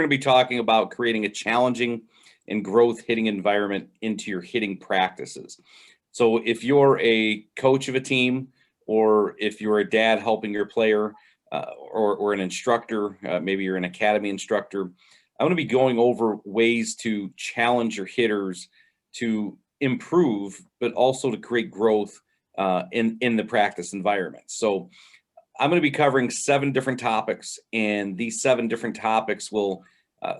going to be talking about creating a challenging and growth hitting environment into your hitting practices. So if you're a coach of a team, or if you're a dad helping your player, or an instructor, maybe you're an academy instructor, I'm going to be going over ways to challenge your hitters to improve, but also to create growth in the practice environment. So I'm going to be covering 7 different topics, and these 7 different topics will,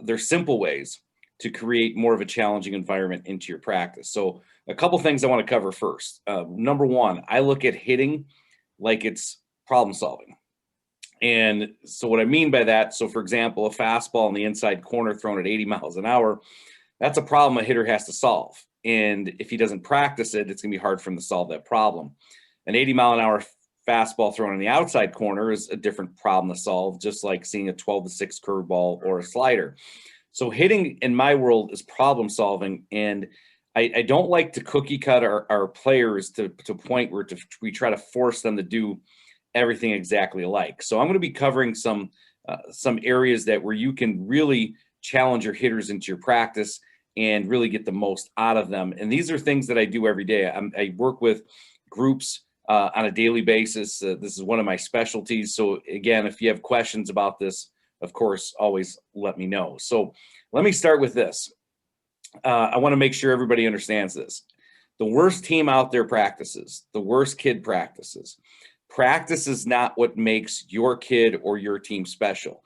they're simple ways to create more of a challenging environment into your practice. So a couple things I want to cover first. Number one, I look at hitting like it's problem solving. And so what I mean by that, so for example, a fastball in the inside corner thrown at 80 miles an hour, that's a problem a hitter has to solve. And if he doesn't practice it, it's going to be hard for him to solve that problem. An 80-mile-an-hour fastball thrown in the outside corner is a different problem to solve, just like seeing a 12-6 curveball or a slider. So hitting in my world is problem solving, and I don't like to cookie cut our players to a point where we try to force them to do everything exactly alike. So I'm going to be covering some areas where you can really challenge your hitters into your practice and really get the most out of them. And these are things that I do every day. I work with groups on a daily basis. This is one of my specialties. So again, if you have questions about this, of course, always let me know. So let me start with this. I want to make sure everybody understands this. The worst team out there practices, the worst kid practices. Practice is not what makes your kid or your team special.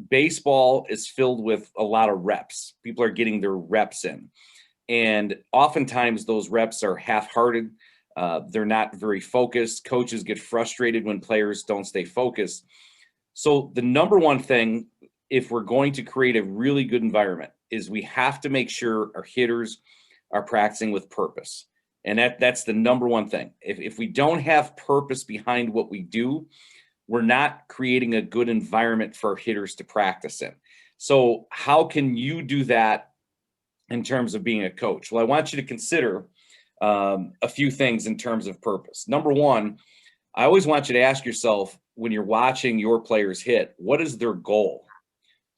Baseball is filled with a lot of reps. People are getting their reps in. And oftentimes those reps are half-hearted. They're not very focused. Coaches get frustrated when players don't stay focused. So the number one thing, if we're going to create a really good environment, is we have to make sure our hitters are practicing with purpose. And that's the number one thing. If we don't have purpose behind what we do, we're not creating a good environment for hitters to practice in. So how can you do that in terms of being a coach? Well, I want you to consider a few things in terms of purpose. Number one, I always want you to ask yourself, when you're watching your players hit, what is their goal?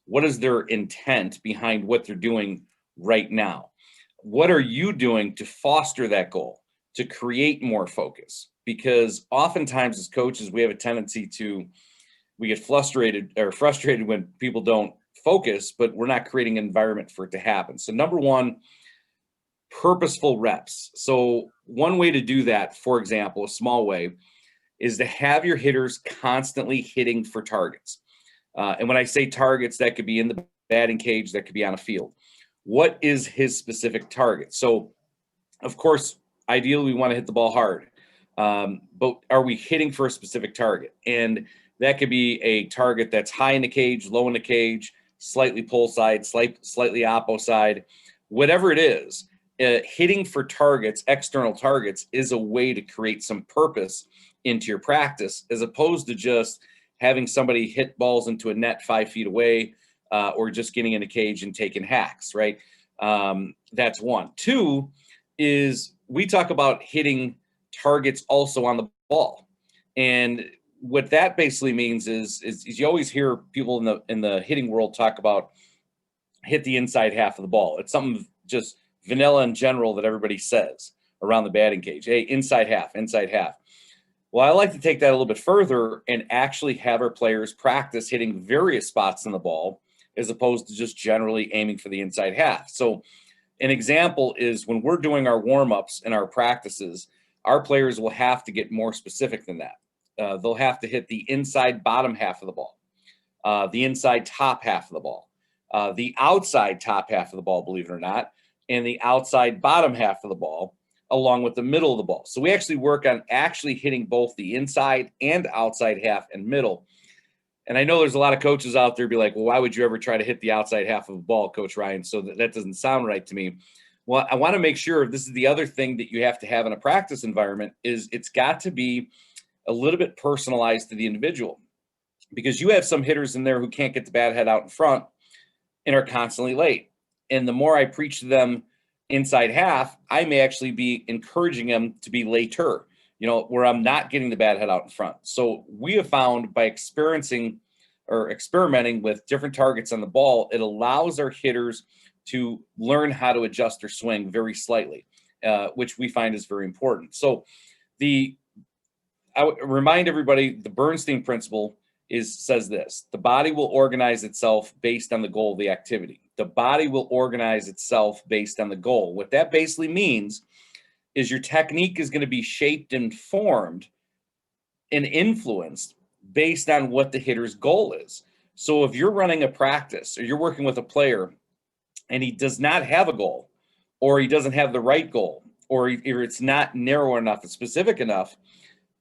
What is their intent behind what they're doing right now? What are you doing to foster that goal, to create more focus? Because oftentimes as coaches, we have a tendency we get frustrated when people don't focus, but we're not creating an environment for it to happen. So number one, purposeful reps. So one way to do that, for example, a small way, is to have your hitters constantly hitting for targets. And when I say targets, that could be in the batting cage, that could be on a field. What is his specific target? So, of course, ideally we want to hit the ball hard, but are we hitting for a specific target? And that could be a target that's high in the cage, low in the cage, slightly pull side, slightly oppo side, whatever it is. Hitting for targets, external targets, is a way to create some purpose into your practice, as opposed to just having somebody hit balls into a net 5 feet away, or just getting in a cage and taking hacks, right? That's one. Two is we talk about hitting targets also on the ball. And what that basically means is you always hear people in the hitting world talk about hit the inside half of the ball. It's something just vanilla in general that everybody says around the batting cage. Hey, inside half, inside half. Well, I like to take that a little bit further and actually have our players practice hitting various spots in the ball, as opposed to just generally aiming for the inside half. So an example is when we're doing our warm-ups and our practices, our players will have to get more specific than that. They'll have to hit the inside bottom half of the ball, the inside top half of the ball, the outside top half of the ball, believe it or not, and the outside bottom half of the ball, along with the middle of the ball. So we actually work on actually hitting both the inside and outside half and middle. And I know there's a lot of coaches out there be like, well, why would you ever try to hit the outside half of a ball, Coach Ryan? So that doesn't sound right to me. Well, I want to make sure, this is the other thing that you have to have in a practice environment, is it's got to be a little bit personalized to the individual, because you have some hitters in there who can't get the bat head out in front and are constantly late. And the more I preach to them inside half, I may actually be encouraging them to be later, where I'm not getting the bat head out in front. So we have found, by experiencing or experimenting with different targets on the ball, it allows our hitters to learn how to adjust their swing very slightly, which we find is very important. So I would remind everybody the Bernstein principle says this: the body will organize itself based on the goal of the activity. The body will organize itself based on the goal. What that basically means is your technique is going to be shaped and formed and influenced based on what the hitter's goal is. So if you're running a practice or you're working with a player and he does not have a goal, or he doesn't have the right goal, or it's not narrow enough and specific enough,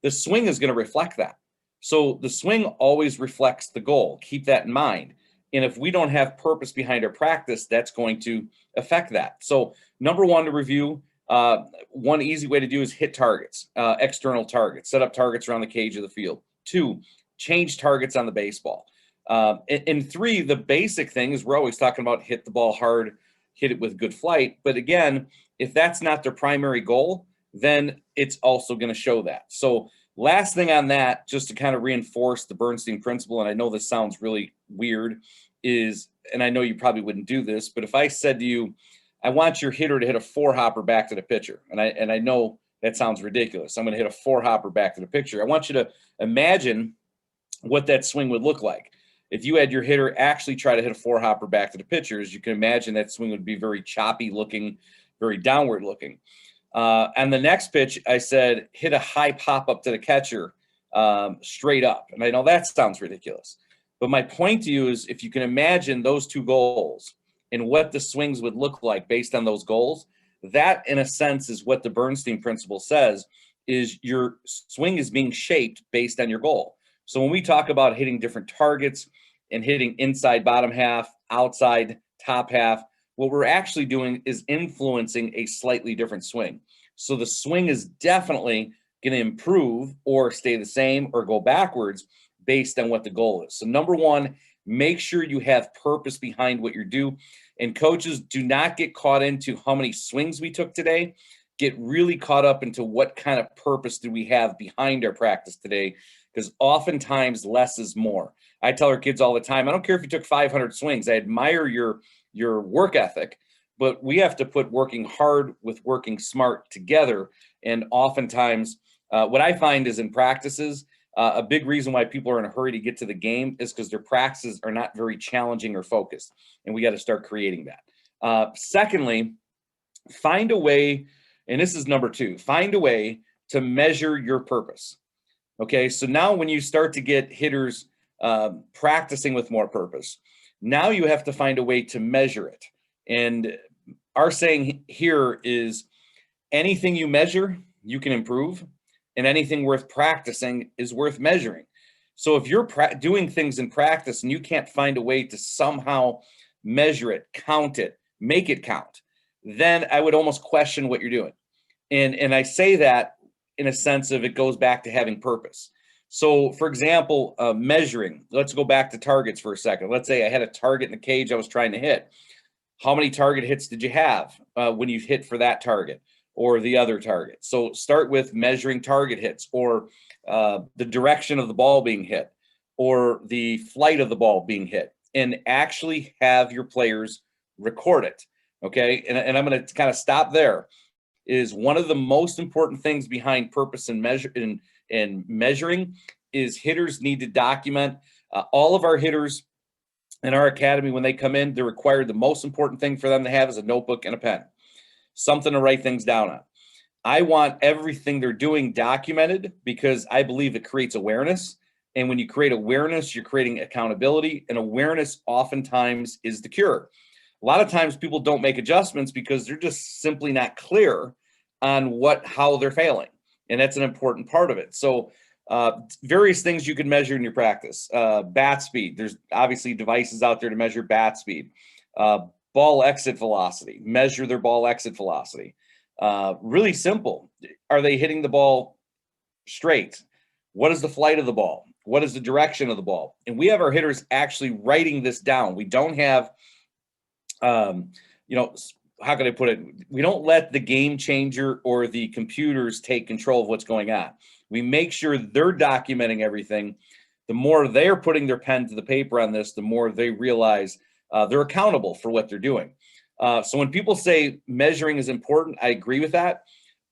the swing is going to reflect that. So the swing always reflects the goal. Keep that in mind. And if we don't have purpose behind our practice, that's going to affect that. So number one to review, one easy way to do is hit targets, external targets, set up targets around the cage of the field. 2, change targets on the baseball. And 3, the basic thing is we're always talking about hit the ball hard, hit it with good flight. But again, if that's not their primary goal, then it's also going to show that. So last thing on that, just to kind of reinforce the Bernstein principle, and I know this sounds really weird, is, and I know you probably wouldn't do this, but if I said to you, I want your hitter to hit a 4-hopper back to the pitcher, and I know that sounds ridiculous. I'm going to hit a 4-hopper back to the pitcher. I want you to imagine what that swing would look like. If you had your hitter actually try to hit a 4-hopper back to the pitcher, as you can imagine, that swing would be very choppy looking, very downward looking. And the next pitch, I said, hit a high pop up to the catcher straight up. And I know that sounds ridiculous. But my point to you is, if you can imagine those two goals and what the swings would look like based on those goals, that in a sense is what the Bernstein principle says, is your swing is being shaped based on your goal. So when we talk about hitting different targets and hitting inside bottom half, outside top half, what we're actually doing is influencing a slightly different swing. So the swing is definitely going to improve or stay the same or go backwards based on what the goal is. So number one, make sure you have purpose behind what you do. And coaches, do not get caught into how many swings we took today. Get really caught up into what kind of purpose do we have behind our practice today, because oftentimes less is more. I tell our kids all the time, I don't care if you took 500 swings. I admire your work ethic, but we have to put working hard with working smart together. And oftentimes what I find is in practices, a big reason why people are in a hurry to get to the game is because their practices are not very challenging or focused. And we got to start creating that. Secondly, find a way, and this is number 2, find a way to measure your purpose. Okay, so now when you start to get hitters practicing with more purpose, now you have to find a way to measure it. And our saying here is, anything you measure, you can improve, and anything worth practicing is worth measuring. So if you're doing things in practice and you can't find a way to somehow measure it, count it, make it count, then I would almost question what you're doing. And I say that in a sense of, it goes back to having purpose. So for example, measuring, let's go back to targets for a second. Let's say I had a target in the cage I was trying to hit. How many target hits did you have when you hit for that target or the other target? So start with measuring target hits, or the direction of the ball being hit, or the flight of the ball being hit, and actually have your players record it. Okay. And I'm going to kind of stop there. Is one of the most important things behind purpose and measuring is hitters need to document. All of our hitters in our academy, when they come in, they're required, the most important thing for them to have is a notebook and a pen, something to write things down on. I want everything they're doing documented, because I believe it creates awareness. And when you create awareness, you're creating accountability, and awareness oftentimes is the cure. A lot of times people don't make adjustments because they're just simply not clear on how they're failing. And that's an important part of it. So various things you can measure in your practice. Bat speed. There's obviously devices out there to measure bat speed. Ball exit velocity. Measure their ball exit velocity. Really simple. Are they hitting the ball straight? What is the flight of the ball? What is the direction of the ball? And we have our hitters actually writing this down. We don't have how can I put it? We don't let the game changer or the computers take control of what's going on. We make sure they're documenting everything, the more they're putting their pen to the paper on this, the more they realize they're accountable for what they're doing. So when people say measuring is important, I agree with that.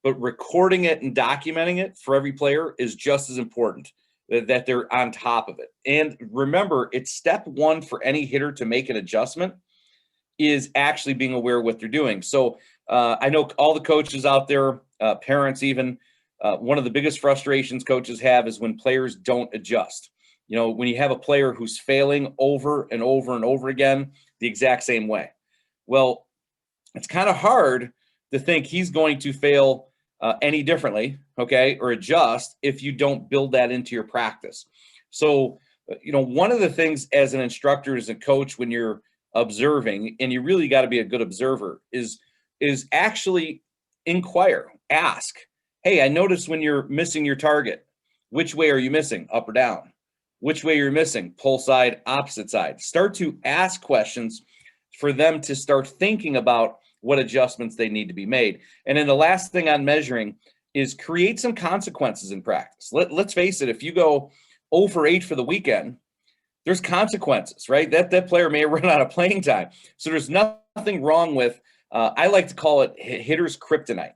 But recording it and documenting it for every player is just as important, that they're on top of it. And remember, it's step one for any hitter to make an adjustment is actually being aware of what they're doing. So I know all the coaches out there, parents even, one of the biggest frustrations coaches have is when players don't adjust. You know, when you have a player who's failing over and over and over again the exact same way. Well, it's kind of hard to think he's going to fail any differently, okay, or adjust if you don't build that into your practice. So, you know, one of the things as an instructor, as a coach, when you're observing, and you really got to be a good observer, is actually inquire, ask, hey, I noticed when you're missing your target, which way are you missing, up or down? Which way you're missing, pull side, opposite side. Start to ask questions for them to start thinking about what adjustments they need to be made. And then the last thing on measuring is create some consequences in practice. Let's face it, if you go 0 for 8 for the weekend, there's consequences, right? That player may run out of playing time. So there's nothing wrong with, I like to call it hitter's kryptonite.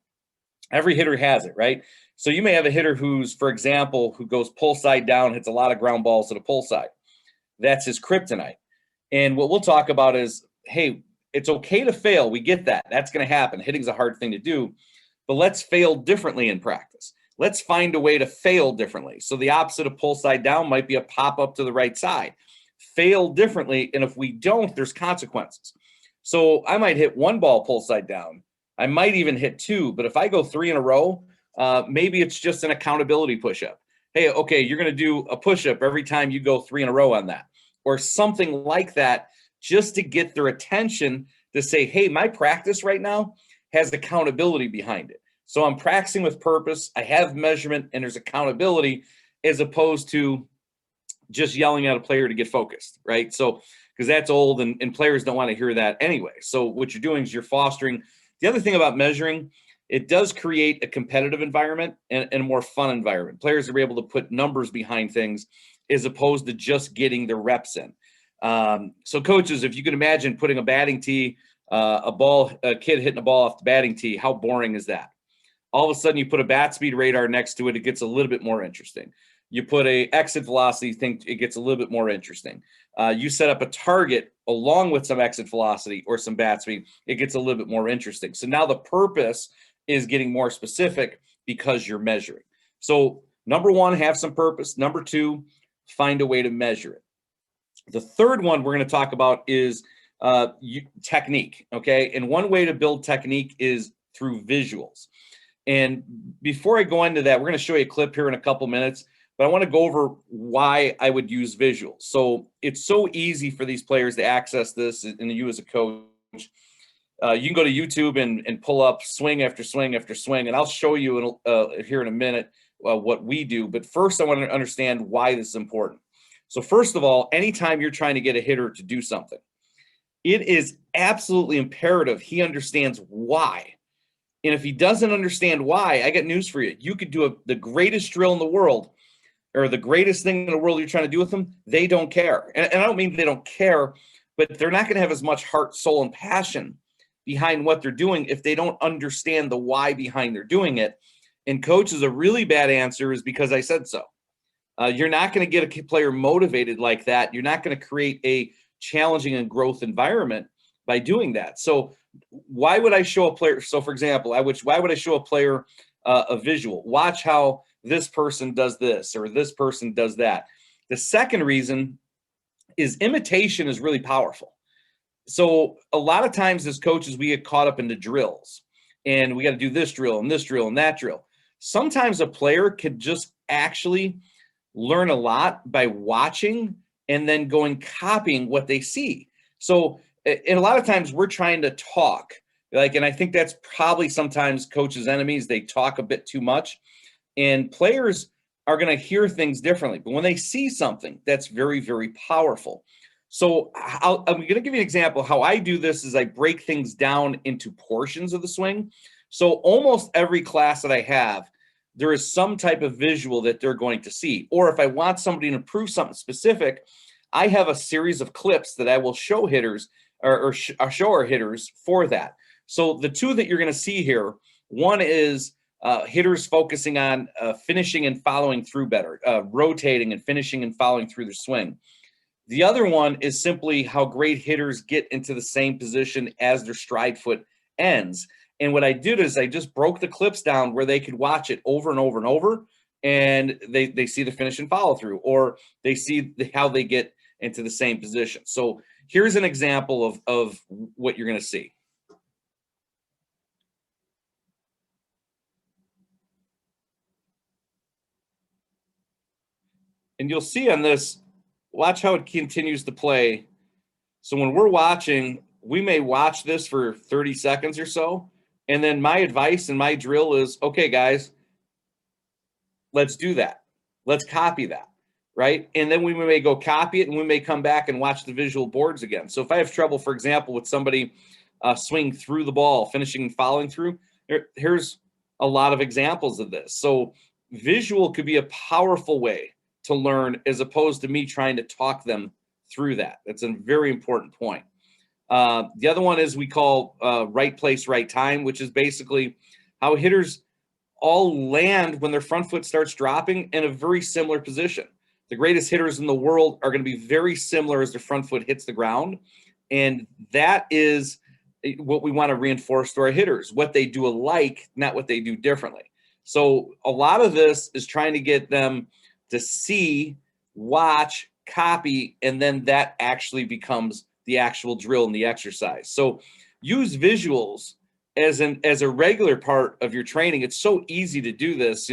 Every hitter has it, right? So you may have a hitter who's, for example, who goes pull side down, hits a lot of ground balls to the pull side. That's his kryptonite. And what we'll talk about is, hey, it's okay to fail. We get that. That's going to happen. Hitting's a hard thing to do, but let's fail differently in practice. Let's find a way to fail differently. So the opposite of pull side down might be a pop up to the right side. Fail differently, and if we don't, there's consequences. So I might hit 1 ball pull side down. I might even hit 2, but if I go 3 in a row, maybe it's just an accountability push-up. Hey, okay, you're going to do a push-up every time you go 3 in a row on that, or something like that, just to get their attention to say, hey, my practice right now has accountability behind it. So I'm practicing with purpose. I have measurement and there's accountability, as opposed to just yelling at a player to get focused, right? So, because that's old and players don't want to hear that anyway. So what you're doing is you're fostering. The other thing about measuring, it does create a competitive environment and a more fun environment. Players are able to put numbers behind things as opposed to just getting their reps in. So coaches, if you can imagine putting a batting tee, a kid hitting a ball off the batting tee, how boring is that? All of a sudden you put a bat speed radar next to it, it gets a little bit more interesting. You put a exit velocity thing, it gets a little bit more interesting. You set up a target along with some exit velocity or some bat speed, it gets a little bit more interesting. So now the purpose is getting more specific because you're measuring. So number 1, have some purpose. Number 2, find a way to measure it. The third one we're going to talk about is technique, okay? And one way to build technique is through visuals. And before I go into that, we're going to show you a clip here in a couple minutes, but I want to go over why I would use visuals. So it's so easy for these players to access this, and you as a coach. You can go to YouTube and pull up swing after swing after swing, and I'll show you here in a minute what we do. But first, I want to understand why this is important. So first of all, anytime you're trying to get a hitter to do something, it is absolutely imperative he understands why. And if he doesn't understand why, I got news for you. You could do the greatest drill in the world, or the greatest thing in the world you're trying to do with them, they don't care. And I don't mean they don't care, but they're not going to have as much heart, soul, and passion behind what they're doing if they don't understand the why behind they're doing it. And coach, is a really bad answer is because I said so. You're not going to get a player motivated like that. You're not going to create a challenging and growth environment by doing that. So why would I show a player? So for example, why would I show a player a visual? Watch how this person does this or this person does that. The second reason is imitation is really powerful. So a lot of times as coaches, we get caught up in the drills and we got to do this drill and this drill and that drill. Sometimes a player could just actually learn a lot by watching and then going copying what they see. So, and a lot of times we're trying to talk, and I think that's probably sometimes coaches' enemies. They talk a bit too much, and players are going to hear things differently. But when they see something, that's very, very powerful. So I'm going to give you an example. How I do this is I break things down into portions of the swing. So almost every class that I have, there is some type of visual that they're going to see. Or if I want somebody to prove something specific, I have a series of clips that I will show hitters or show our hitters for that. So the two that you're going to see here, one is hitters focusing on finishing and following through better, rotating and finishing and following through their swing. The other one is simply how great hitters get into the same position as their stride foot ends. And what I did is I just broke the clips down where they could watch it over and over and over, and they see the finish and follow through, or they see how they get into the same position. So here's an example of what you're going to see. And you'll see on this, watch how it continues to play. So when we're watching, we may watch this for 30 seconds or so. And then my advice and my drill is, okay, guys, let's do that. Let's copy that, right? And then we may go copy it, and we may come back and watch the visual boards again. So if I have trouble, for example, with somebody swinging through the ball, finishing and following through, here's a lot of examples of this. So visual could be a powerful way to learn, as opposed to me trying to talk them through that. That's a very important point. The other one is we call right place, right time, which is basically how hitters all land when their front foot starts dropping in a very similar position. The greatest hitters in the world are going to be very similar as their front foot hits the ground. And that is what we want to reinforce to our hitters, what they do alike, not what they do differently. So a lot of this is trying to get them to see, watch, copy, and then that actually becomes the actual drill and the exercise. So use visuals as a regular part of your training. It's so easy to do this.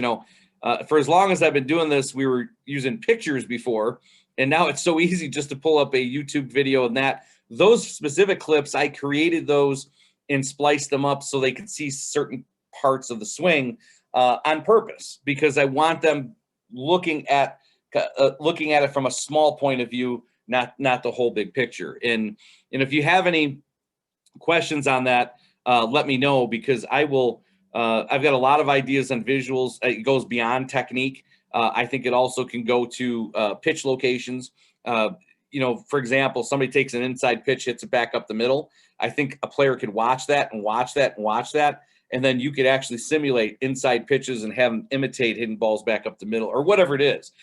For as long as I've been doing this, we were using pictures before, and now it's so easy just to pull up a YouTube video and that. Those specific clips, I created those and spliced them up so they could see certain parts of the swing on purpose, because I want them looking at it from a small point of view, not the whole big picture. And if you have any questions on that, let me know, because I will. I've got a lot of ideas on visuals. It goes beyond technique. I think it also can go to pitch locations. For example, somebody takes an inside pitch, hits it back up the middle. I think a player could watch that and watch that and watch that. And then you could actually simulate inside pitches and have them imitate hitting balls back up the middle, or whatever it is.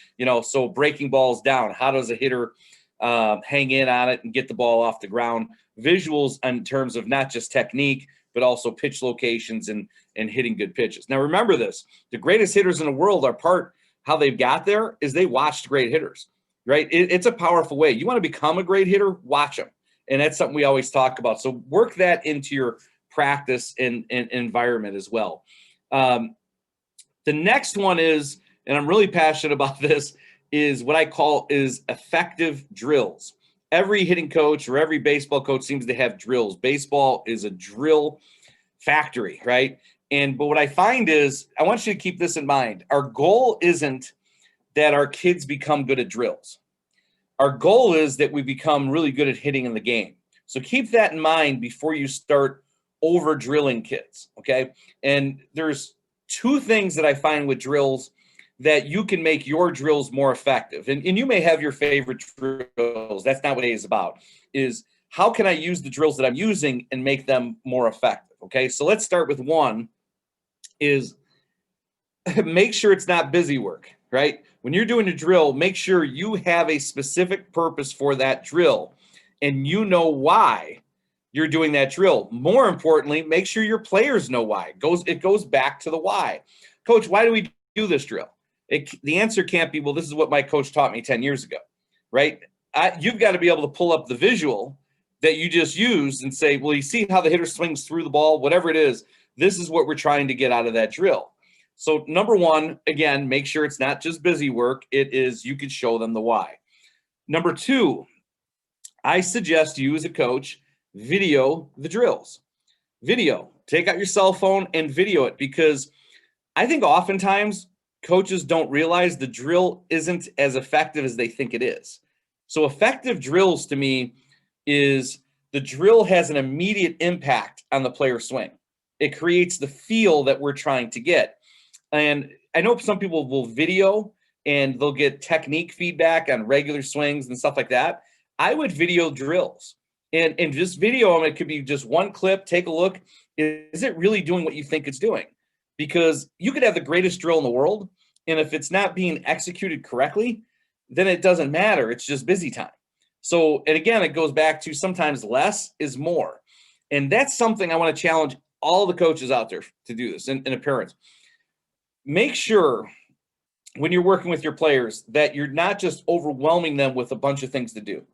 So breaking balls down, how does a hitter hang in on it and get the ball off the ground? Visuals in terms of not just technique, but also pitch locations and hitting good pitches. Now, remember this, the greatest hitters in the world are how they've got there is they watched great hitters, right? It's a powerful way. You want to become a great hitter, watch them. And that's something we always talk about. So work that into your practice and environment as well. The next one is, and I'm really passionate about this, is what I call is effective drills. Every hitting coach or every baseball coach seems to have drills. Baseball is a drill factory, right? But what I find is, I want you to keep this in mind. Our goal isn't that our kids become good at drills. Our goal is that we become really good at hitting in the game. So keep that in mind before you start over drilling kids, okay? And there's two things that I find with drills that you can make your drills more effective. And you may have your favorite drills. That's not what it is about. Is how can I use the drills that I'm using and make them more effective, okay? So let's start with one is make sure it's not busy work, right? When you're doing a drill, make sure you have a specific purpose for that drill and you know why you're doing that drill. More importantly, make sure your players know why. It goes back to the why. Coach, why do we do this drill? The answer can't be, well, this is what my coach taught me 10 years ago, right? You've got to be able to pull up the visual that you just used and say, well, you see how the hitter swings through the ball, whatever it is, this is what we're trying to get out of that drill. So number one, again, make sure it's not just busy work. It is, you could show them the why. Number two, I suggest you as a coach, video the drills. Take out your cell phone and video it, because I think oftentimes coaches don't realize the drill isn't as effective as they think it is. So effective drills to me is the drill has an immediate impact on the player's swing. It creates the feel that we're trying to get. And I know some people will video and they'll get technique feedback on regular swings and stuff like that. I would video drills and just video them. It could be just one clip. Take a look. Is it really doing what you think it's doing? Because you could have the greatest drill in the world, and if it's not being executed correctly, then it doesn't matter. It's just busy time. So, and again, it goes back to sometimes less is more. And that's something I want to challenge all the coaches out there to do this, and parents. Make sure when you're working with your players that you're not just overwhelming them with a bunch of things to do.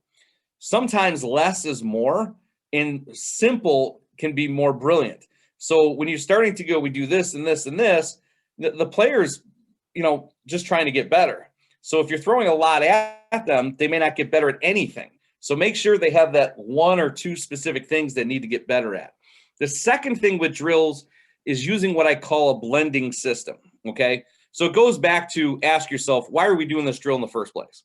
Sometimes less is more, and simple can be more brilliant. So when you're starting to go, we do this and this and this, the players, just trying to get better. So if you're throwing a lot at them, they may not get better at anything. So make sure they have that one or two specific things they need to get better at. The second thing with drills is using what I call a blending system, okay? So it goes back to ask yourself, why are we doing this drill in the first place?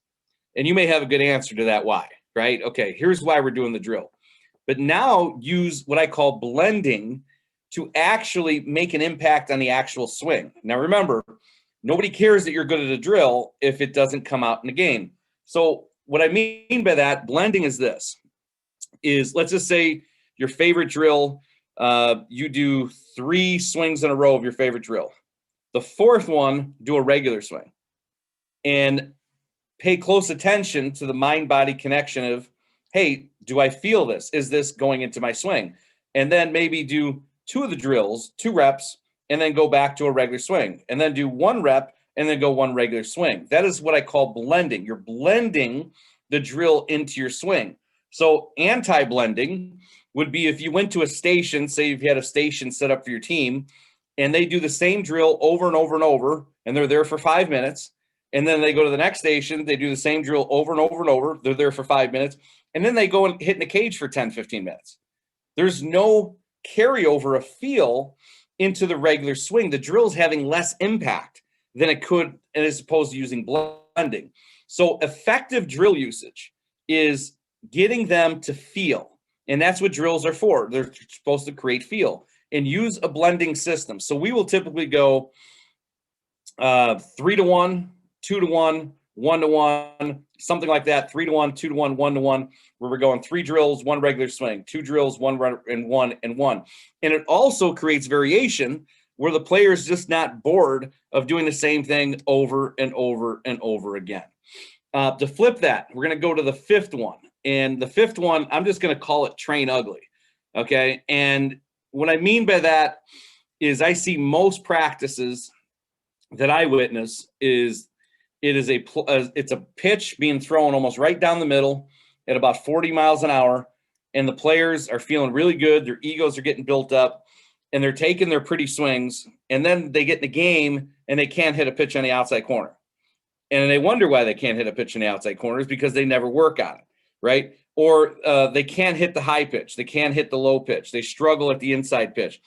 And you may have a good answer to that why, right? Okay, here's why we're doing the drill. But now use what I call blending to actually make an impact on the actual swing. Now remember, nobody cares that you're good at a drill if it doesn't come out in the game. So what I mean by that, blending is this, is let's just say your favorite drill, you do 3 swings in a row of your favorite drill. The fourth one, do a regular swing. And pay close attention to the mind-body connection of, hey, do I feel this? Is this going into my swing? And then maybe do 2 of the drills, 2 reps, and then go back to a regular swing. And then do 1 rep and then go 1 regular swing. That is what I call blending. You're blending the drill into your swing. So anti-blending would be if you went to a station, say if you had a station set up for your team, and they do the same drill over and over and over, and they're there for 5 minutes, and then they go to the next station, they do the same drill over and over and over, they're there for 5 minutes, and then they go and hit in the cage for 10, 15 minutes. There's no carryover of feel into the regular swing. The drill's having less impact than it could as opposed to using blending. So effective drill usage is getting them to feel. And that's what drills are for. They're supposed to create feel and use a blending system. So we will typically go 3 to 1, 2 to 1, 1 to 1, something like that, 3 to 1, 2 to 1, 1 to 1, where we're going 3 drills, 1 regular swing, 2 drills, 1 and 1 and 1. And it also creates variation where the player is just not bored of doing the same thing over and over and over again. To flip that, we're going to go to the 5th one. And the 5th one, I'm just going to call it train ugly. Okay. And what I mean by that is I see most practices that I witness is it's a pitch being thrown almost right down the middle at about 40 miles an hour. And the players are feeling really good. Their egos are getting built up and they're taking their pretty swings. And then they get in the game and they can't hit a pitch on the outside corner. And they wonder why they can't hit a pitch in the outside corners because they never work on it, right? Or they can't hit the high pitch. They can't hit the low pitch. They struggle at the inside pitch.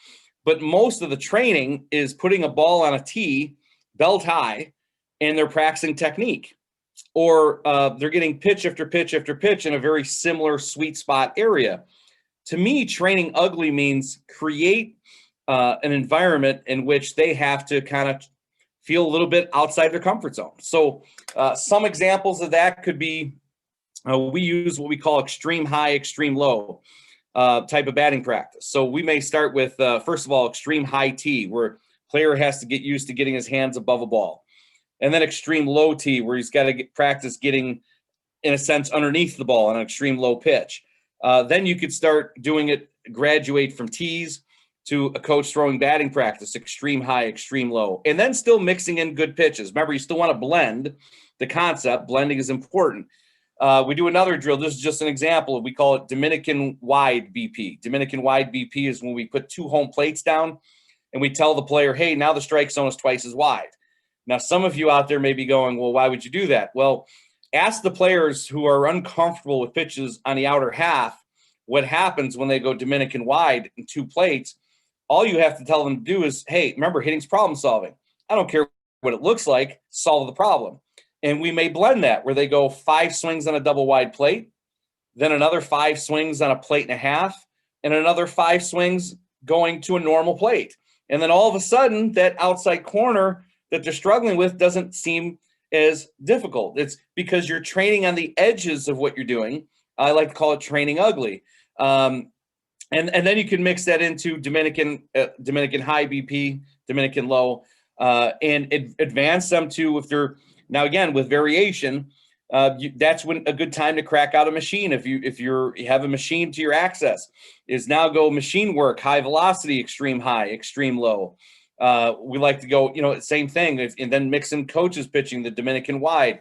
But most of the training is putting a ball on a tee, belt high, and they're practicing technique. Or they're getting pitch after pitch after pitch in a very similar sweet spot area. To me, training ugly means create an environment in which they have to kind of feel a little bit outside their comfort zone. So some examples of that could be we use what we call extreme high, extreme low type of batting practice. So we may start with, first of all, extreme high tee, where player has to get used to getting his hands above a ball. And then extreme low tee, where he's got to practice getting, in a sense, underneath the ball on an extreme low pitch. Then you could start doing it, graduate from tees to a coach throwing batting practice, extreme high, extreme low, and then still mixing in good pitches. Remember, you still want to blend the concept. Blending is important. We do another drill. This is just an example. We call it Dominican wide BP. Dominican wide BP is when we put 2 home plates down and we tell the player, hey, now the strike zone is twice as wide. Now, some of you out there may be going, well, why would you do that? Well, ask the players who are uncomfortable with pitches on the outer half what happens when they go Dominican wide in 2 plates. All you have to tell them to do is, hey, remember, hitting's problem solving. I don't care what it looks like, solve the problem. And we may blend that where they go 5 swings on a double wide plate, then another 5 swings on a plate and a half, and another 5 swings going to a normal plate. And then all of a sudden, that outside corner that they're struggling with doesn't seem as difficult. It's because you're training on the edges of what you're doing. I like to call it training ugly. And then you can mix that into Dominican high BP, Dominican low, and advance them to, if they're now again with variation. That's when a good time to crack out a machine. If you have a machine to your access, is now go machine work, high velocity, extreme high, extreme low. We like to go, same thing, and then mix in coaches pitching the Dominican wide.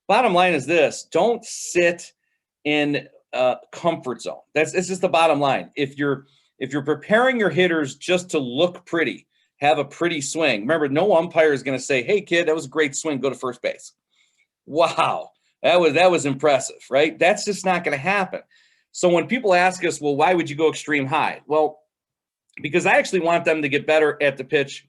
Bottom line is this: don't sit in comfort zone. It's just the bottom line. If you're preparing your hitters just to look pretty, have a pretty swing. Remember, no umpire is going to say, "Hey kid, that was a great swing. Go to first base." Wow, that was impressive, right? That's just not going to happen. So when people ask us, well, why would you go extreme high? Well, because I actually want them to get better at the pitch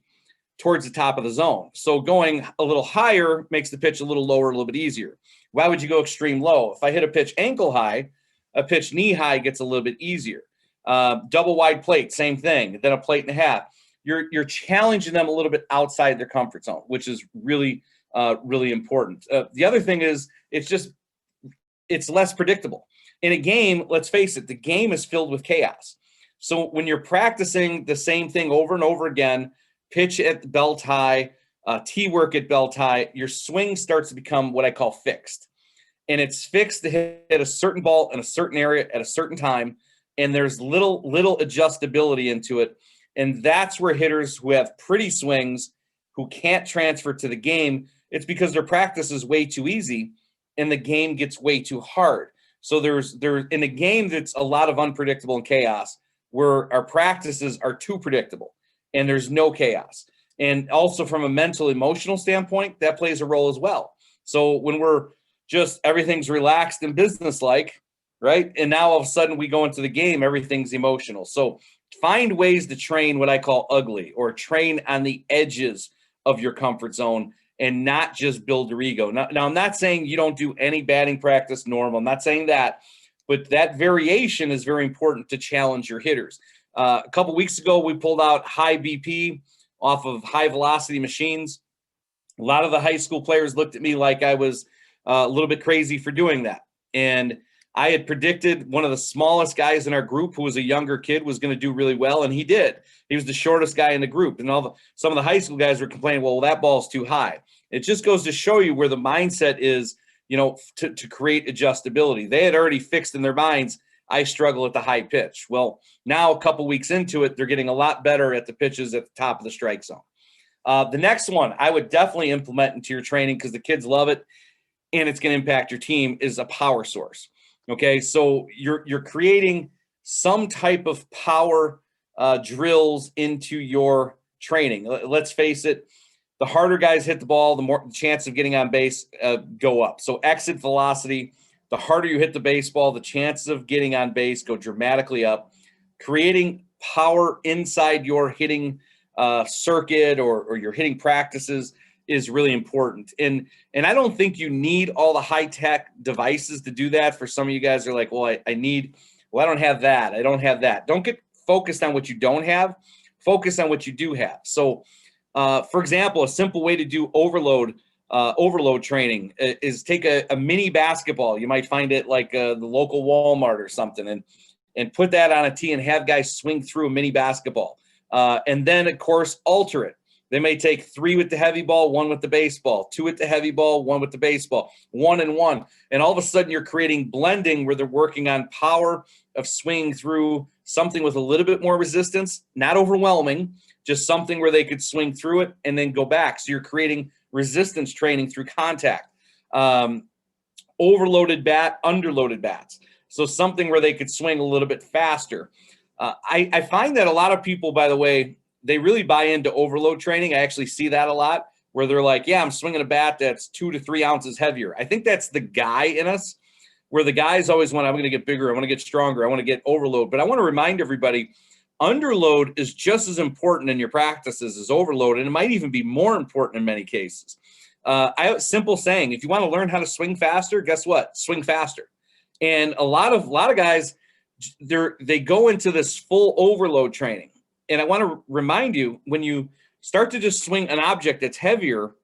towards the top of the zone. So going a little higher makes the pitch a little lower, a little bit easier. Why would you go extreme low? If I hit a pitch ankle high, a pitch knee high gets a little bit easier. Double wide plate, same thing. Then a plate and a half. You're challenging them a little bit outside their comfort zone, which is really important. The other thing is it's less predictable. In a game, let's face it, the game is filled with chaos. So when you're practicing the same thing over and over again, pitch at belt high, tee work at belt high, your swing starts to become what I call fixed. And it's fixed to hit a certain ball in a certain area at a certain time, and there's little adjustability into it. And that's where hitters who have pretty swings, who can't transfer to the game, it's because their practice is way too easy and the game gets way too hard. So there's in a game that's a lot of unpredictable and chaos, where our practices are too predictable and there's no chaos. And also from a mental, emotional standpoint, that plays a role as well. So when we're just everything's relaxed and businesslike, right? And now all of a sudden we go into the game, everything's emotional. So find ways to train what I call ugly, or train on the edges of your comfort zone, and not just build your ego. Now I'm not saying you don't do any batting practice normal. I'm not saying that, but that variation is very important to challenge your hitters. A couple weeks ago, we pulled out high BP off of high velocity machines. A lot of the high school players looked at me like I was a little bit crazy for doing that. And I had predicted one of the smallest guys in our group, who was a younger kid, was going to do really well, and he did. He was the shortest guy in the group, and some of the high school guys were complaining, well, that ball's too high. It just goes to show you where the mindset is, to create adjustability. They had already fixed in their minds, I struggle at the high pitch. Well, now a couple weeks into it, they're getting a lot better at the pitches at the top of the strike zone. The next one I would definitely implement into your training, because the kids love it and it's going to impact your team, is a power source. Okay, so you're creating some type of power drills into your training. Let's face it, the harder guys hit the ball, the more the chance of getting on base go up. So exit velocity, the harder you hit the baseball, the chances of getting on base go dramatically up. Creating power inside your hitting circuit or your hitting practices is really important. And I don't think you need all the high-tech devices to do that. For some of you guys are like, well, I don't have that. I don't have that. Don't get focused on what you don't have. Focus on what you do have. So, for example, a simple way to do overload training is take a mini basketball. You might find it like the local Walmart or something, and put that on a tee and have guys swing through a mini basketball. And then, of course, alter it. They may take 3 with the heavy ball, 1 with the baseball, 2 with the heavy ball, 1 with the baseball, 1 and 1. And all of a sudden you're creating blending where they're working on power of swinging through something with a little bit more resistance, not overwhelming, just something where they could swing through it and then go back. So you're creating resistance training through contact. Overloaded bat, underloaded bats. So something where they could swing a little bit faster. I find that a lot of people, by the way, they really buy into overload training. I actually see that a lot, where they're like, yeah, I'm swinging a bat that's 2 to 3 ounces heavier. I think that's the guy in us, where the guys always want, I'm going to get bigger, I want to get stronger, I want to get overload. But I want to remind everybody, underload is just as important in your practices as overload, and it might even be more important in many cases. Simple saying, if you want to learn how to swing faster, guess what? Swing faster. And a lot of guys, they go into this full overload training. And I want to remind you, when you start to just swing an object that's heavier,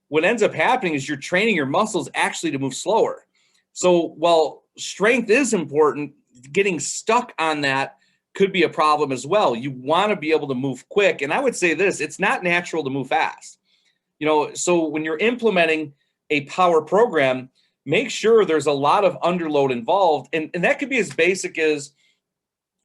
what ends up happening is you're training your muscles actually to move slower. So while strength is important, getting stuck on that could be a problem as well. You want to be able to move quick. And I would say this, it's not natural to move fast. So when you're implementing a power program, make sure there's a lot of underload involved. And that could be as basic as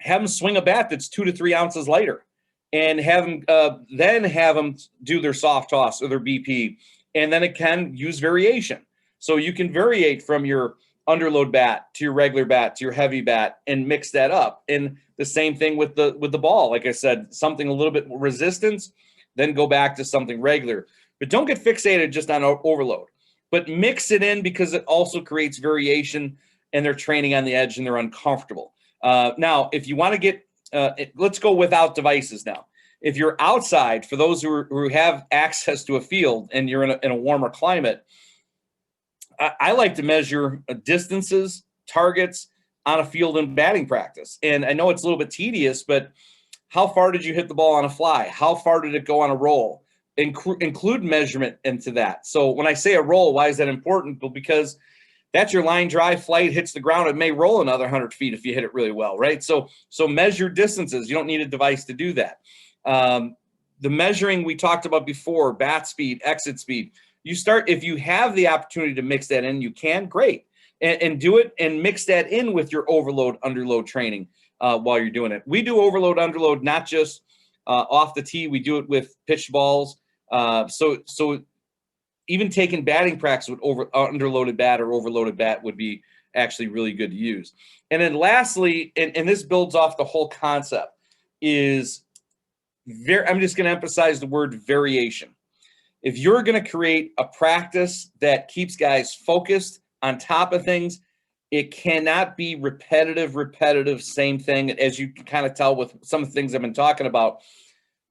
have them swing a bat that's 2 to 3 ounces lighter, and have them do their soft toss or their BP. And then it can use variation. So you can variate from your underload bat to your regular bat to your heavy bat and mix that up. And the same thing with the ball. Like I said, something a little bit more resistance, then go back to something regular. But don't get fixated just on overload, but mix it in, because it also creates variation, and they're training on the edge and they're uncomfortable. Now, if you want to get, let's go without devices now. If you're outside, for those who have access to a field and you're in a warmer climate, I like to measure distances, targets on a field in batting practice. And I know it's a little bit tedious, but how far did you hit the ball on a fly? How far did it go on a roll? Include measurement into that. So when I say a roll, why is that important? Well, because that's your line drive, flight hits the ground. It may roll another 100 feet if you hit it really well, right? So measure distances. You don't need a device to do that. The measuring we talked about before, bat speed, exit speed. If you have the opportunity to mix that in, you can, great. And do it and mix that in with your overload, underload training while you're doing it. We do overload, underload, not just off the tee. We do it with pitch balls. So even taking batting practice with underloaded bat or overloaded bat would be actually really good to use. And then lastly, and this builds off the whole concept, is I'm just going to emphasize the word variation. If you're going to create a practice that keeps guys focused on top of things, it cannot be repetitive, same thing, as you can kind of tell with some of the things I've been talking about.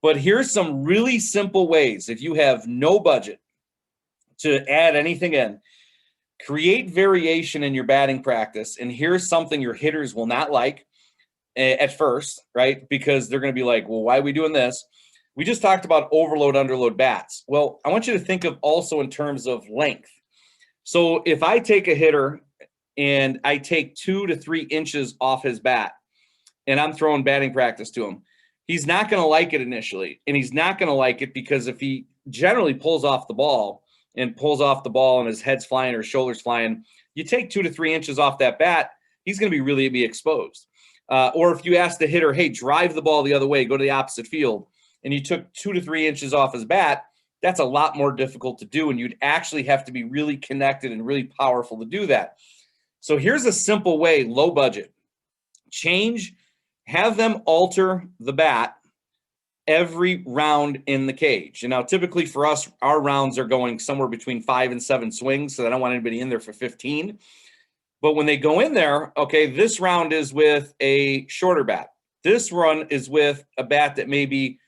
But here's some really simple ways. If you have no budget to add anything in, create variation in your batting practice. And here's something your hitters will not like at first, right? Because they're going to be like, well, why are we doing this? We just talked about overload, underload bats. Well, I want you to think of also in terms of length. So if I take a hitter and I take 2 to 3 inches off his bat and I'm throwing batting practice to him, he's not going to like it initially. And he's not going to like it because if he generally pulls off the ball and his head's flying or his shoulder's flying, you take 2 to 3 inches off that bat, he's going to be really exposed. Or if you ask the hitter, hey, drive the ball the other way, go to the opposite field, and you took 2 to 3 inches off his bat, that's a lot more difficult to do. And you'd actually have to be really connected and really powerful to do that. So here's a simple way, low budget. Have them alter the bat every round in the cage. And now typically for us, our rounds are going somewhere between 5 and 7 swings. So I don't want anybody in there for 15. But when they go in there, okay, this round is with a shorter bat. This run is with a bat that may be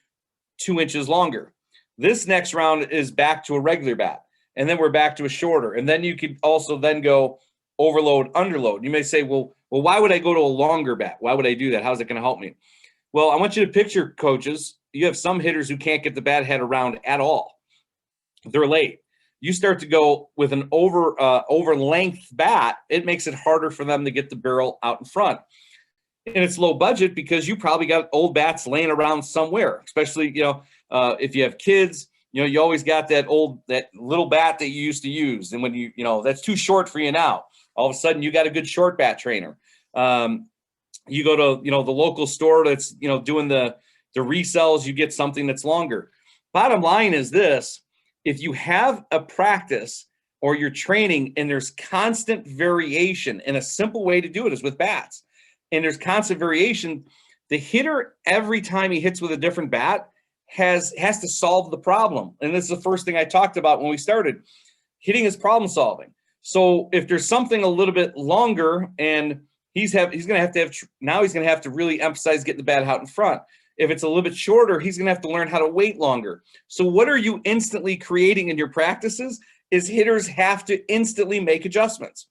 2 inches longer. This next round is back to a regular bat. And then we're back to a shorter. And then you could also then go overload, underload. You may say, well, why would I go to a longer bat? Why would I do that? How's it going to help me? Well, I want you to picture, coaches, you have some hitters who can't get the bat head around at all. They're late. You start to go with an over length bat, it makes it harder for them to get the barrel out in front. And it's low budget because you probably got old bats laying around somewhere, especially, if you have kids, you always got that little bat that you used to use. And when that's too short for you now, all of a sudden you got a good short bat trainer. You go to, the local store that's, doing the resells, you get something that's longer. Bottom line is this: if you have a practice or you're training and there's constant variation, and a simple way to do it is with bats, and there's constant variation, the hitter, every time he hits with a different bat, has to solve the problem. And this is the first thing I talked about when we started. Hitting is problem solving. So if there's something a little bit longer and he's going to have to really emphasize getting the bat out in front. If it's a little bit shorter, he's going to have to learn how to wait longer. So what are you instantly creating in your practices is hitters have to instantly make adjustments.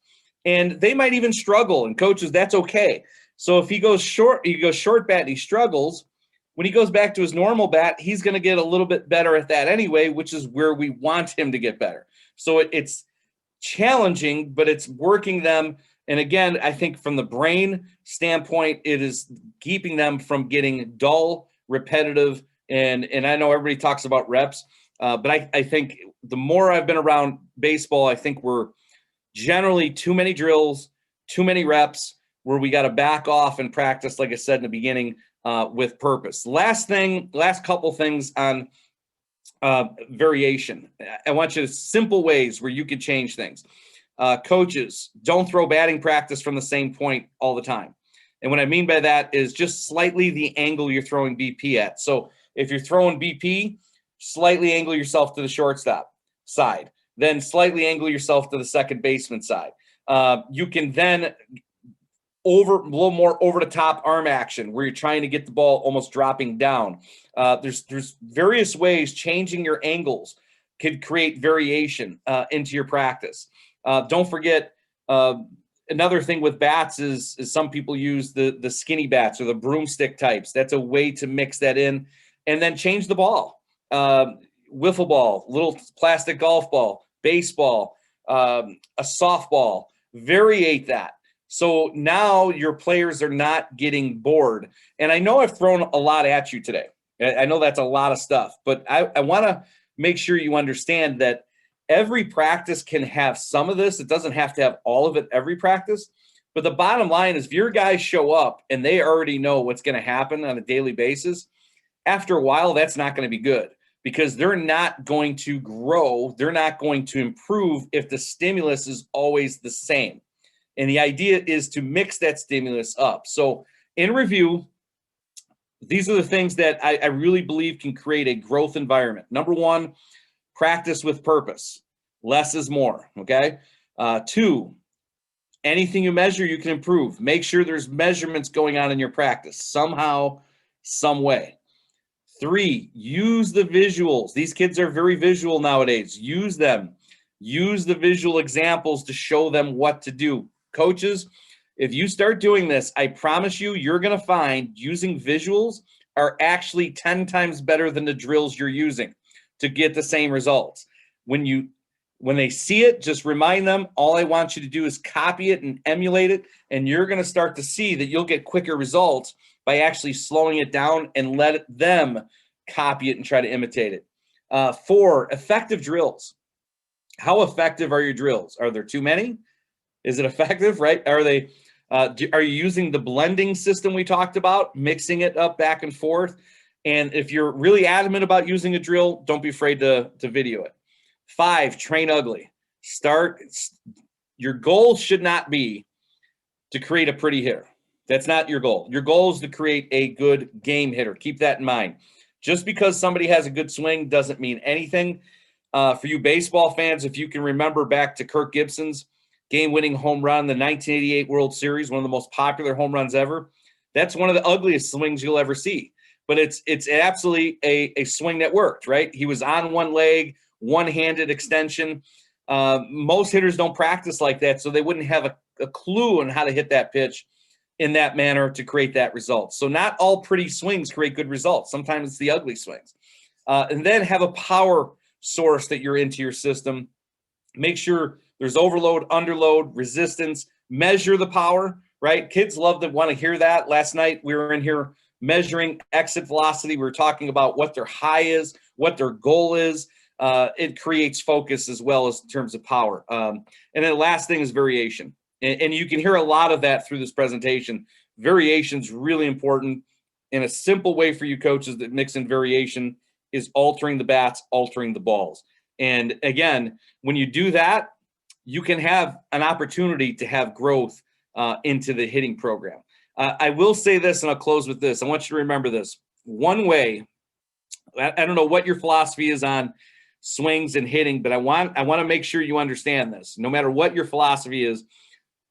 And they might even struggle, and coaches, that's okay. So if he goes short bat and he struggles, When he goes back to his normal bat, he's going to get a little bit better at that anyway, which is where we want him to get better. So it's challenging, but it's working them. And again, I think from the brain standpoint, it is keeping them from getting dull, repetitive. And I know everybody talks about reps, but I think the more I've been around baseball, I think we're generally too many drills, too many reps, where we got to back off and practice, like I said in the beginning, with purpose. Last couple things on variation. I want you to simple ways where you can change things. Coaches, don't throw batting practice from the same point all the time. And what I mean by that is just slightly the angle you're throwing BP at. So if you're throwing BP, slightly angle yourself to the shortstop side, then slightly angle yourself to the second baseman side. You can then a little more over the top arm action where you're trying to get the ball almost dropping down. There's various ways changing your angles could create variation into your practice. Don't forget, another thing with bats is some people use the skinny bats or the broomstick types. That's a way to mix that in, and then change the ball. Wiffle ball, little plastic golf ball, baseball, a softball. Variate that. So now your players are not getting bored. And I know I've thrown a lot at you today. I know that's a lot of stuff, but I want to make sure you understand that every practice can have some of this. It doesn't have to have all of it every practice. But the bottom line is if your guys show up and they already know what's going to happen on a daily basis, after a while, that's not going to be good because they're not going to grow. They're not going to improve if the stimulus is always the same. And the idea is to mix that stimulus up. So in review, these are the things that I really believe can create a growth environment. Number one, practice with purpose. Less is more, okay? 2, anything you measure, you can improve. Make sure there's measurements going on in your practice somehow, some way. 3, use the visuals. These kids are very visual nowadays. Use them. Use the visual examples to show them what to do. Coaches, if you start doing this, I promise you, you're going to find using visuals are actually 10 times better than the drills you're using to get the same results. When they see it, just remind them, all I want you to do is copy it and emulate it, and you're going to start to see that you'll get quicker results by actually slowing it down and let them copy it and try to imitate it. 4, effective drills. How effective are your drills? Are there too many? Is it effective, right? Are you using the blending system we talked about, mixing it up back and forth? And if you're really adamant about using a drill, don't be afraid to video it. 5, train ugly. Your goal should not be to create a pretty hitter. That's not your goal. Your goal is to create a good game hitter. Keep that in mind. Just because somebody has a good swing doesn't mean anything. For you baseball fans, if you can remember back to Kirk Gibson's game-winning home run, the 1988 World Series, one of the most popular home runs ever, that's one of the ugliest swings you'll ever see. But it's absolutely a swing that worked, right? He was on one leg, one-handed extension. Most hitters don't practice like that, so they wouldn't have a clue on how to hit that pitch in that manner to create that result. So not all pretty swings create good results. Sometimes it's the ugly swings. And then have a power source that you're into your system. Make sure there's overload, underload, resistance. Measure the power, right? Kids love to want to hear that. Last night we were in here measuring exit velocity. We were talking about what their high is, what their goal is. It creates focus as well as in terms of power. And then the last thing is variation. And you can hear a lot of that through this presentation. Variation is really important. And a simple way for you coaches that mix in variation is altering the bats, altering the balls. And again, when you do that, you can have an opportunity to have growth into the hitting program. I will say this, and I'll close with this. I want you to remember this. One way, I don't know what your philosophy is on swings and hitting, but I want to make sure you understand this. No matter what your philosophy is,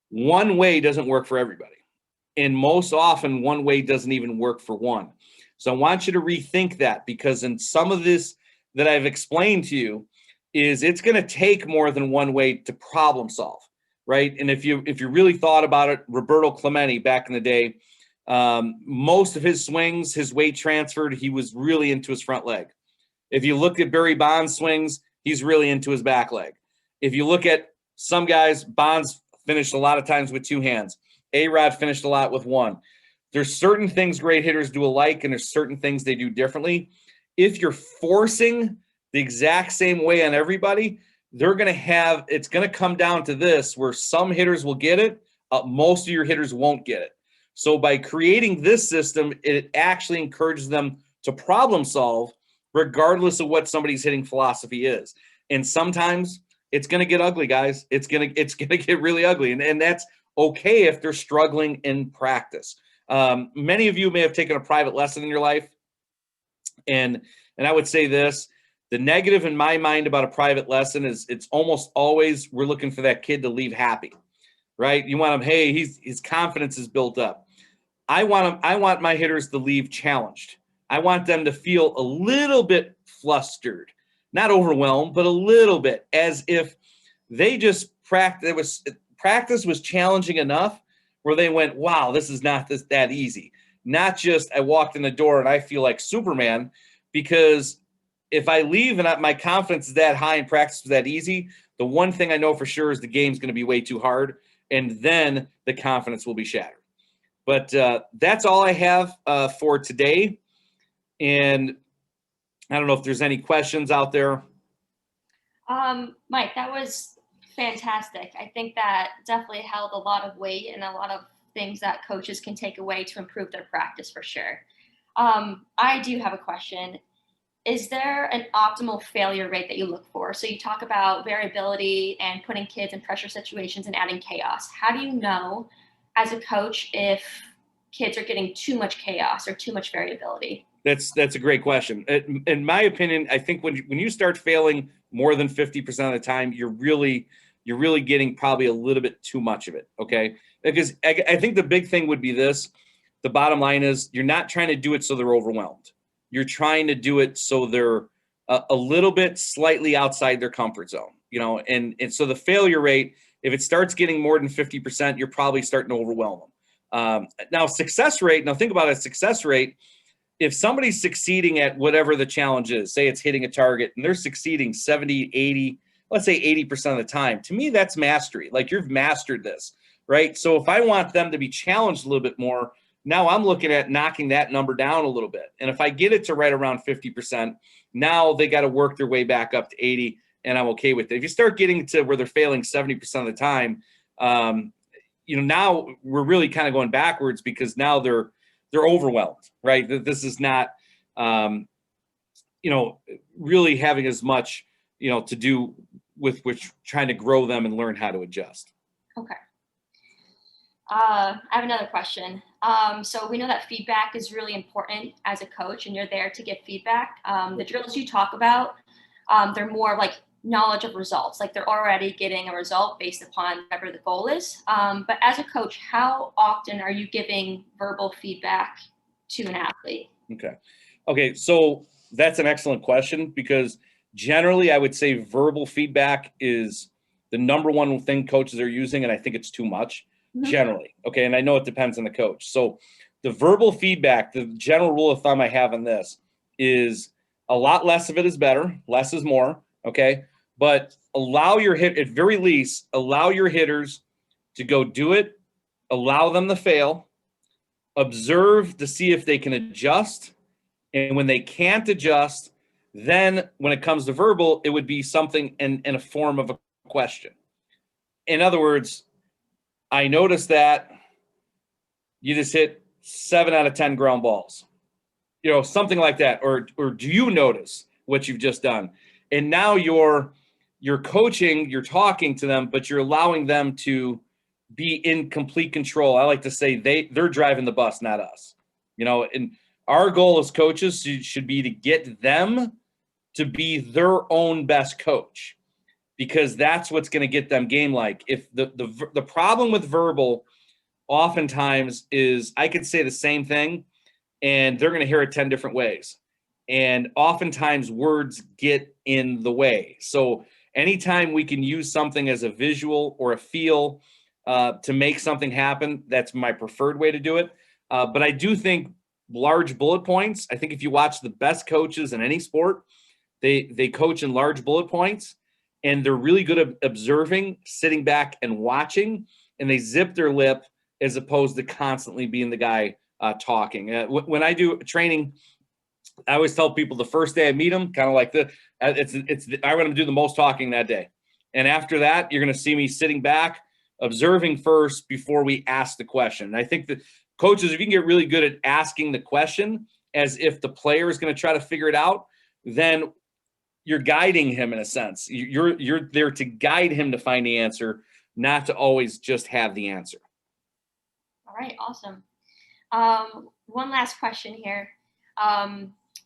one way doesn't work for everybody. And most often, one way doesn't even work for one. So I want you to rethink that, because in some of this that I've explained to you is it's going to take more than one way to problem solve, right? And if you really thought about it, Roberto Clemente back in the day, Most of his swings, his weight transferred, he was really into his front leg. If you look at Barry Bonds' swings, he's really into his back leg. If you look at some guys, Bonds finished a lot of times with two hands. A-Rod finished a lot with one. There's certain things great hitters do alike, and there's certain things they do differently. If you're forcing the exact same way on everybody, they're going to have – it's going to come down to this where some hitters will get it, most of your hitters won't get it. So by creating this system, it actually encourages them to problem solve regardless of what somebody's hitting philosophy is. And sometimes it's going to get ugly, guys. It's going to get really ugly. And that's okay if they're struggling in practice. Many of you may have taken a private lesson in your life. And I would say this, the negative in my mind about a private lesson is it's almost always we're looking for that kid to leave happy, right? You want him, hey, his confidence is built up. I want my hitters to leave challenged. I want them to feel a little bit flustered, not overwhelmed, but a little bit, as if they just practice was challenging enough where they went, wow, this is not that easy. Not just I walked in the door and I feel like Superman, because if I leave and my confidence is that high and practice was that easy, the one thing I know for sure is the game's going to be way too hard, and then the confidence will be shattered. But that's all I have for today. And I don't know if there's any questions out there. Mike, that was fantastic. I think that definitely held a lot of weight and a lot of things that coaches can take away to improve their practice for sure. I do have a question. Is there an optimal failure rate that you look for? So you talk about variability and putting kids in pressure situations and adding chaos. How do you know as a coach if kids are getting too much chaos or too much variability? That's a great question. In my opinion, I think when you start failing more than 50% of the time, you're really getting probably a little bit too much of it, okay? Because I think the big thing would be this. The bottom line is you're not trying to do it so they're overwhelmed. You're trying to do it so they're a little bit slightly outside their comfort zone, and so the failure rate, if it starts getting more than 50%, you're probably starting to overwhelm them. Now, success rate, think about a success rate. If somebody's succeeding at whatever the challenge is, say it's hitting a target, and they're succeeding 70, 80, let's say 80% of the time, to me, that's mastery. Like you've mastered this, right? So if I want them to be challenged a little bit more, now I'm looking at knocking that number down a little bit. And if I get it to right around 50%, now they got to work their way back up to 80, and I'm okay with it. If you start getting to where they're failing 70% of the time, now we're really kind of going backwards because now they're overwhelmed, right? This is not, really having as much, to do with which trying to grow them and learn how to adjust. Okay. I have another question. So we know that feedback is really important as a coach, and you're there to give feedback. The drills you talk about, they're more like knowledge of results, like they're already getting a result based upon whatever the goal is. But as a coach, how often are you giving verbal feedback to an athlete? Okay. So that's an excellent question, because generally I would say verbal feedback is the number one thing coaches are using, and I think it's too much. Generally. Okay. And I know it depends on the coach. So the verbal feedback, the general rule of thumb I have on this is a lot less of it is better. Less is more. Okay. But at very least, allow your hitters to go do it, allow them to fail, observe to see if they can adjust. And when they can't adjust, then when it comes to verbal, it would be something in a form of a question. In other words, I noticed that you just hit 7 out of 10 ground balls, something like that. Or do you notice what you've just done? And now you're coaching, you're talking to them, but you're allowing them to be in complete control. I like to say they're driving the bus, not us, and our goal as coaches should be to get them to be their own best coach, because that's what's going to get them game-like. If the problem with verbal oftentimes is I could say the same thing and they're going to hear it 10 different ways. And oftentimes words get in the way. So anytime we can use something as a visual or a feel to make something happen, that's my preferred way to do it. But I do think large bullet points. I think if you watch the best coaches in any sport, they coach in large bullet points, and they're really good at observing, sitting back and watching, and they zip their lip as opposed to constantly being the guy talking. When I do training, I always tell people the first day I meet them, kind of like I want to do the most talking that day. And after that, you're going to see me sitting back, observing first before we ask the question. And I think that coaches, if you can get really good at asking the question as if the player is going to try to figure it out, then you're guiding him in a sense. You're there to guide him to find the answer, not to always just have the answer. All right, awesome. One last question here.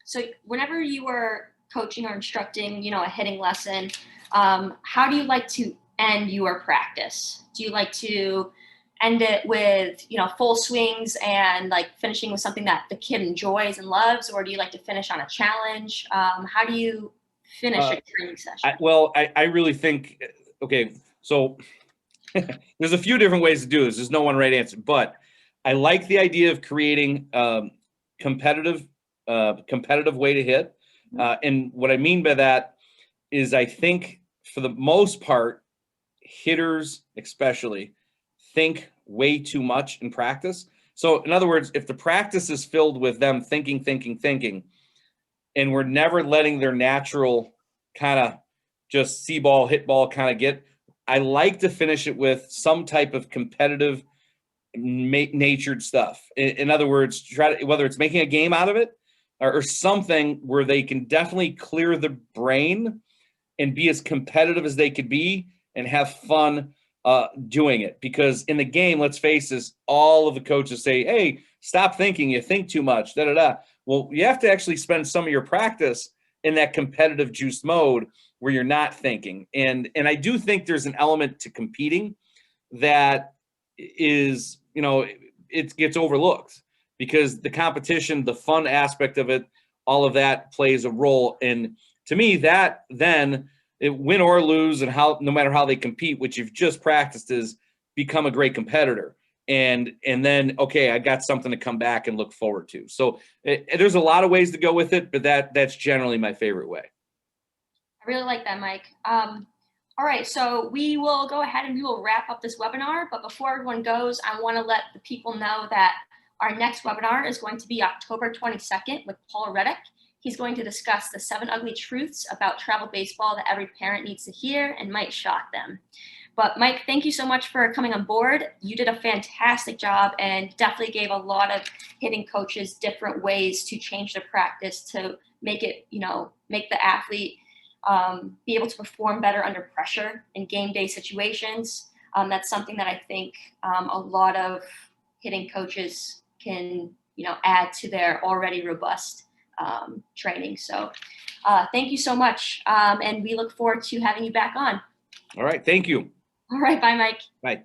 So whenever you were coaching or instructing, a hitting lesson, how do you like to end your practice? Do you like to end it with, full swings and like finishing with something that the kid enjoys and loves, or do you like to finish on a challenge? How do you finish a training session? I really think, okay, so there's a few different ways to do this. There's no one right answer, but I like the idea of creating competitive way to hit. And what I mean by that is I think for the most part, hitters especially think way too much in practice. So in other words, if the practice is filled with them thinking, and we're never letting their natural kind of just see ball, hit ball kind of get, I like to finish it with some type of competitive natured stuff. In other words, try to, whether it's making a game out of it or something where they can definitely clear the brain and be as competitive as they could be and have fun doing it. Because in the game, let's face this, all of the coaches say, hey, stop thinking, you think too much, Well, you have to actually spend some of your practice in that competitive juice mode where you're not thinking. And I do think there's an element to competing that is, it gets overlooked because the competition, the fun aspect of it, all of that plays a role. And to me, that then win or lose and no matter how they compete, which you've just practiced, is become a great competitor. And then, okay, I got something to come back and look forward to. So there's a lot of ways to go with it, but that's generally my favorite way. I really like that, Mike. All right, so we will go ahead and we will wrap up this webinar. But before everyone goes, I want to let the people know that our next webinar is going to be October 22nd with Paul Reddick. He's going to discuss the 7 ugly truths about travel baseball that every parent needs to hear and might shock them. But Mike, thank you so much for coming on board. You did a fantastic job and definitely gave a lot of hitting coaches different ways to change their practice to make it, make the athlete be able to perform better under pressure in game day situations. That's something that I think a lot of hitting coaches can, add to their already robust training. So thank you so much. And we look forward to having you back on. All right. Thank you. All right. Bye, Mike. Bye.